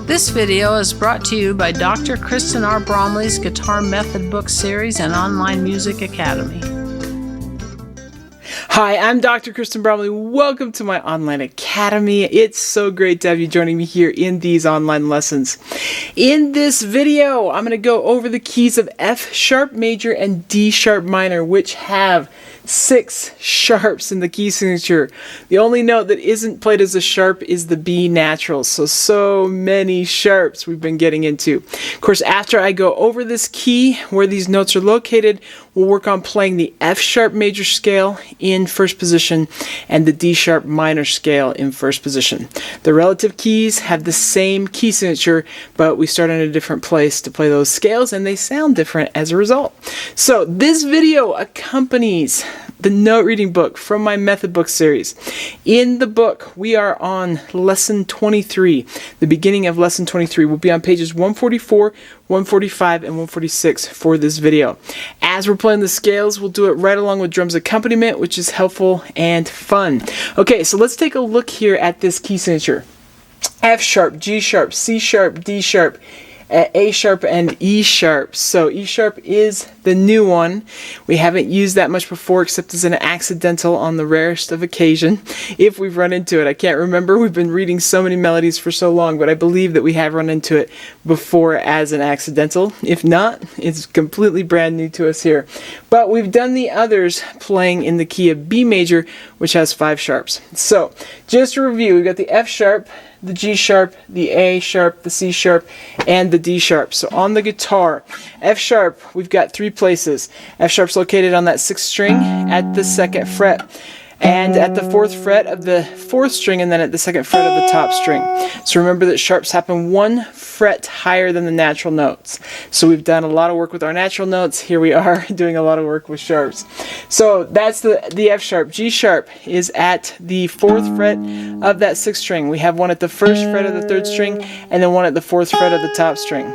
This video is brought to you by Dr. Kristen R. Bromley's Guitar Method Book Series and Online Music Academy. Hi, I'm Dr. Kristen Bromley. Welcome to my online academy. It's so great to have you joining me here in these online lessons. In this video, I'm going to go over the keys of F sharp major and D sharp minor, which have 6 sharps in the key signature. The only note that isn't played as a sharp is the B natural. So many sharps we've been getting into. Of course, after I go over this key, where these notes are located, we'll work on playing the F sharp major scale in first position and the D sharp minor scale in first position. The relative keys have the same key signature, but we start in a different place to play those scales, and they sound different as a result. So this video accompanies the note reading book from my method book series. In the book, we are on lesson 23. The beginning of lesson 23 will be on pages 144, 145, and 146 for this video. As we're playing the scales, we'll do it right along with drums accompaniment, which is helpful and fun. Okay, so let's take a look here at this key signature. F sharp, G sharp, C sharp, D sharp, A sharp, and E sharp. So E sharp is the new one. We haven't used that much before except as an accidental on the rarest of occasion, if we've run into it. I can't remember. We've been reading so many melodies for so long, but I believe that we have run into it before as an accidental. If not, it's completely brand new to us here. But we've done the others playing in the key of B major, which has 5 sharps. So just to review, we've got the F sharp, the G sharp, the A sharp, the C sharp, and the D sharp. So on the guitar, F sharp, we've got 3 places. F sharp's located on that 6th string at the 2nd fret, and at the 4th fret of the 4th string, and then at the 2nd fret of the top string. So remember that sharps happen 1 fret higher than the natural notes. So we've done a lot of work with our natural notes. Here we are doing a lot of work with sharps. So that's the F sharp. G sharp is at the 4th fret of that 6th string. We have one at the 1st fret of the 3rd string, and then one at the 4th fret of the top string.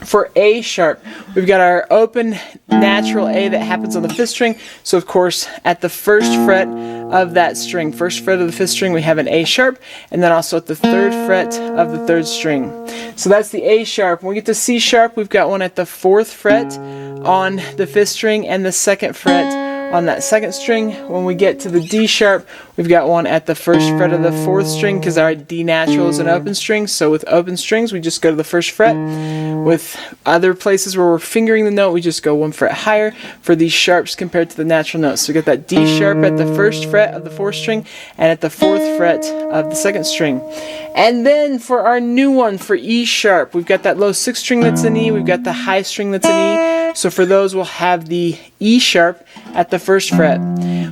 For A sharp, we've got our open natural A that happens on the 5th string. So of course, at the 1st fret of that string, 1st fret of the 5th string, we have an A sharp, and then also at the 3rd fret of the 3rd string. So that's the A sharp. When we get to C sharp, we've got one at the 4th fret on the 5th string and the 2nd fret on that 2nd string. When we get to the D sharp, we've got one at the 1st fret of the 4th string, because our D natural is an open string. So with open strings, we just go to the 1st fret. With other places where we're fingering the note, we just go 1 fret higher for these sharps compared to the natural notes. So we got that D sharp at the 1st fret of the 4th string and at the 4th fret of the 2nd string. And then for our new one, for E sharp, we've got that low 6th string that's an E, we've got the high string that's an E. So for those, we'll have the E sharp at the 1st fret.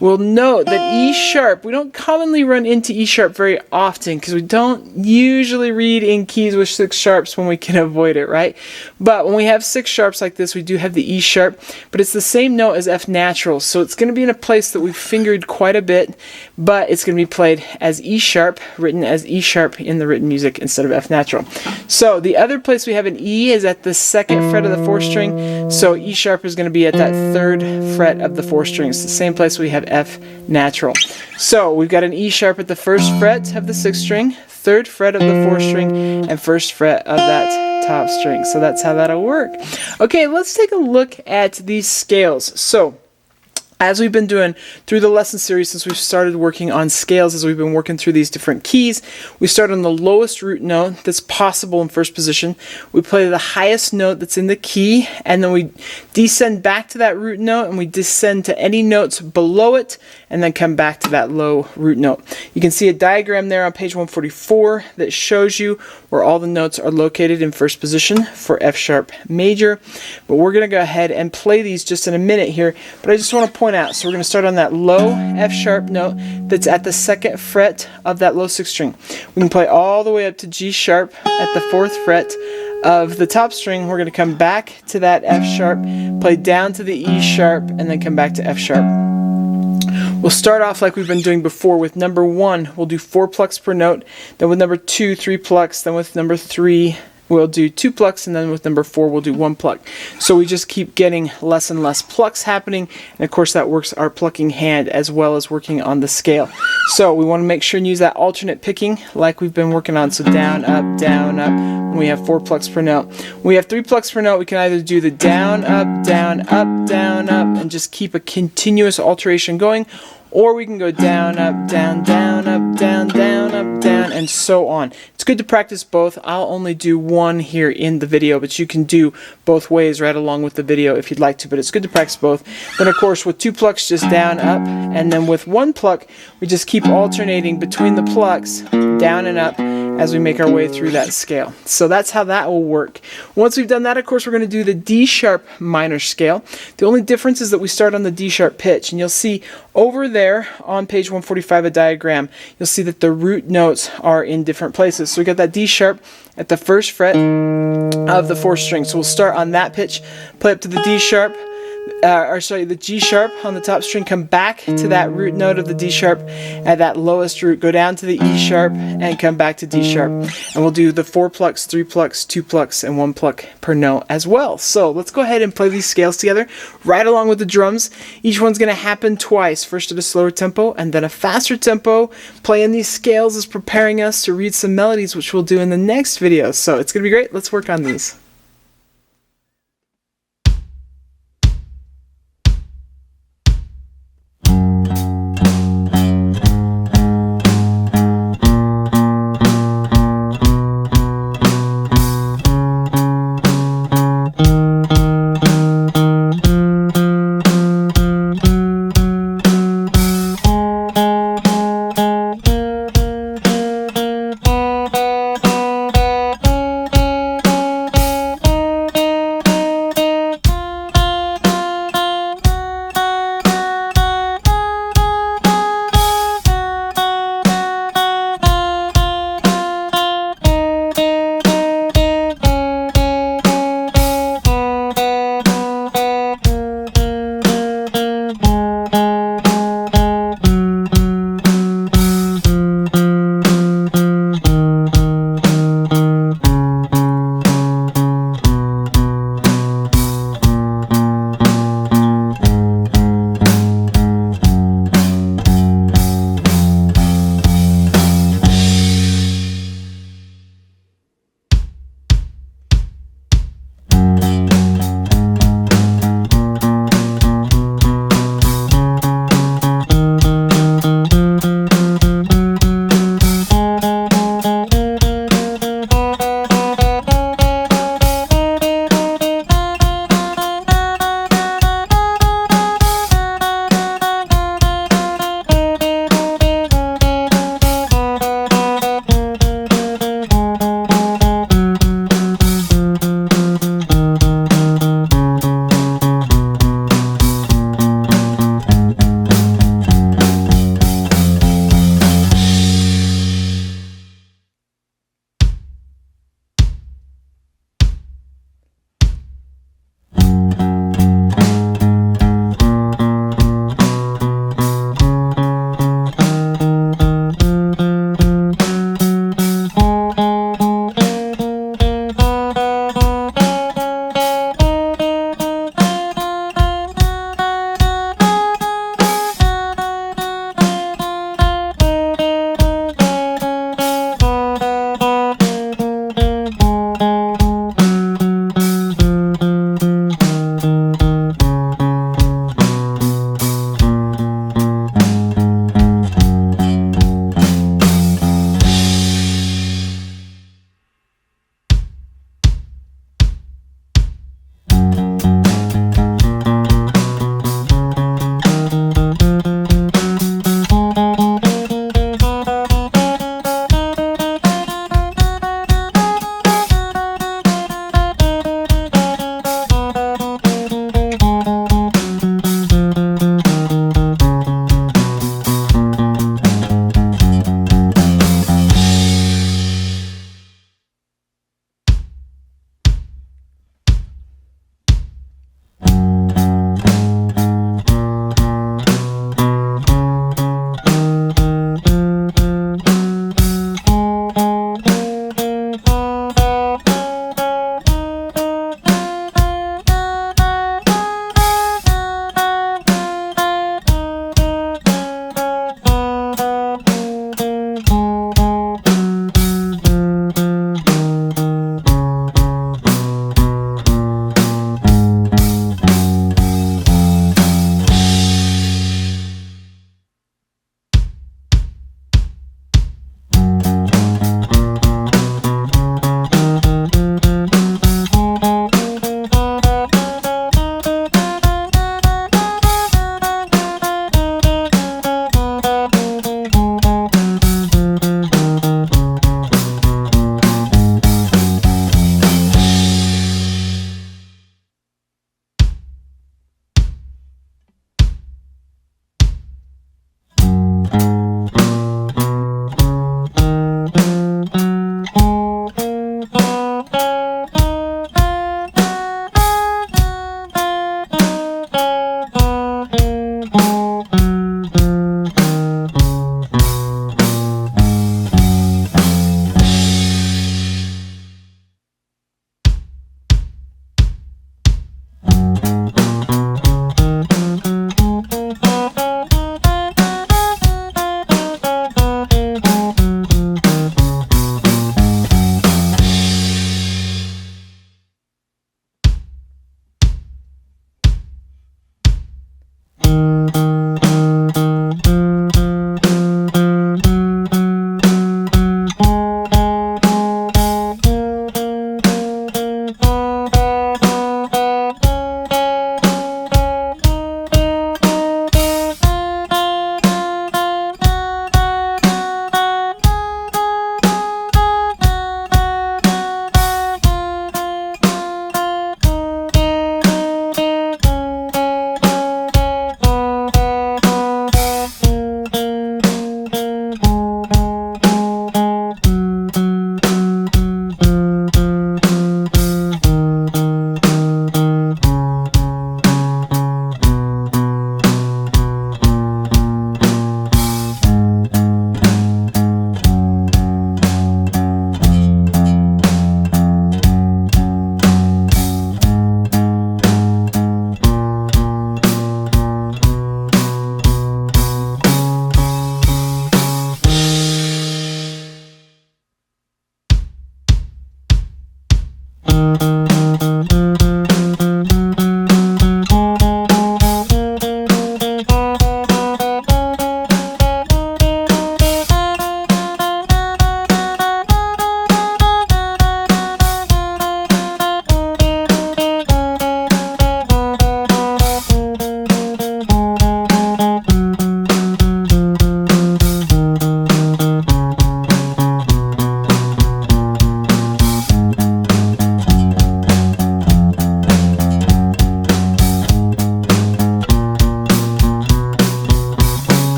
We'll note that E sharp, we don't commonly run into E sharp very often because we don't usually read in keys with 6 sharps when we can avoid it, right? But when we have 6 sharps like this, we do have the E sharp, but it's the same note as F natural. So it's going to be in a place that we've fingered quite a bit, but it's going to be played as E sharp, written as E sharp in the written music instead of F natural. So the other place we have an E is at the 2nd fret of the 4th string. So E sharp is going to be at that 3rd fret of the 4th string. It's the same place we have F natural. So we've got an E sharp at the 1st fret of the 6th string, 3rd fret of the 4th string, and 1st fret of that top string. So that's how that'll work. Okay, let's take a look at these scales. So as we've been doing through the lesson series since we've started working on scales, as we've been working through these different keys, we start on the lowest root note that's possible in first position. We play the highest note that's in the key, and then we descend back to that root note, and we descend to any notes below it, and then come back to that low root note. You can see a diagram there on page 144 that shows you where all the notes are located in first position for F sharp major. But we're going to go ahead and play these just in a minute here, but I just want to point out, so we're going to start on that low F sharp note that's at the 2nd fret of that low 6th string. We can play all the way up to G sharp at the 4th fret of the top string. We're going to come back to that F sharp, play down to the E sharp, and then come back to F sharp. We'll start off like we've been doing before with number 1. We'll do 4 plucks per note. Then with number 2, 3 plucks. Then with number 3, we'll do 2 plucks, and then with number 4 we'll do 1 pluck. So we just keep getting less and less plucks happening, and of course that works our plucking hand as well as working on the scale. So we want to make sure and use that alternate picking like we've been working on. So down, up, down, up. We have 4 plucks per note. When we have 3 plucks per note, we can either do the down, up, down, up, down, up, and just keep a continuous alteration going, or we can go down, up, down, down, up, down, down, up, down, and so on. It's good to practice both. I'll only do one here in the video, but you can do both ways right along with the video if you'd like to, but it's good to practice both. Then of course with 2 plucks, just down, up, and then with 1 pluck, we just keep alternating between the plucks, down and up, as we make our way through that scale. So that's how that will work. Once we've done that, of course, we're going to do the D sharp minor scale. The only difference is that we start on the D sharp pitch, and you'll see over there on page 145 a diagram, you'll see that the root notes are in different places. So we got that D sharp at the 1st fret of the 4th string. So we'll start on that pitch, play up to the D sharp, the G sharp on the top string, come back to that root note of the D sharp at that lowest root, go down to the E sharp, and come back to D sharp. And we'll do the 4 plucks, 3 plucks, 2 plucks, and 1 pluck per note as well. So let's go ahead and play these scales together, right along with the drums. Each one's going to happen twice, first at a slower tempo and then a faster tempo. Playing these scales is preparing us to read some melodies, which we'll do in the next video. So it's going to be great. Let's work on these.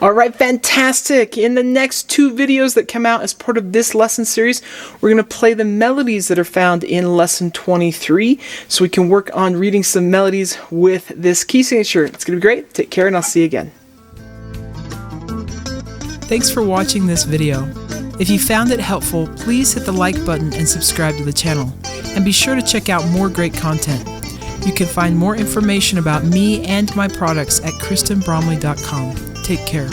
Alright, fantastic! In the next 2 videos that come out as part of this lesson series, we're going to play the melodies that are found in lesson 23, so we can work on reading some melodies with this key signature. It's going to be great. Take care, and I'll see you again. Thanks for watching this video. If you found it helpful, please hit the like button and subscribe to the channel. And be sure to check out more great content. You can find more information about me and my products at KristenBromley.com. Take care.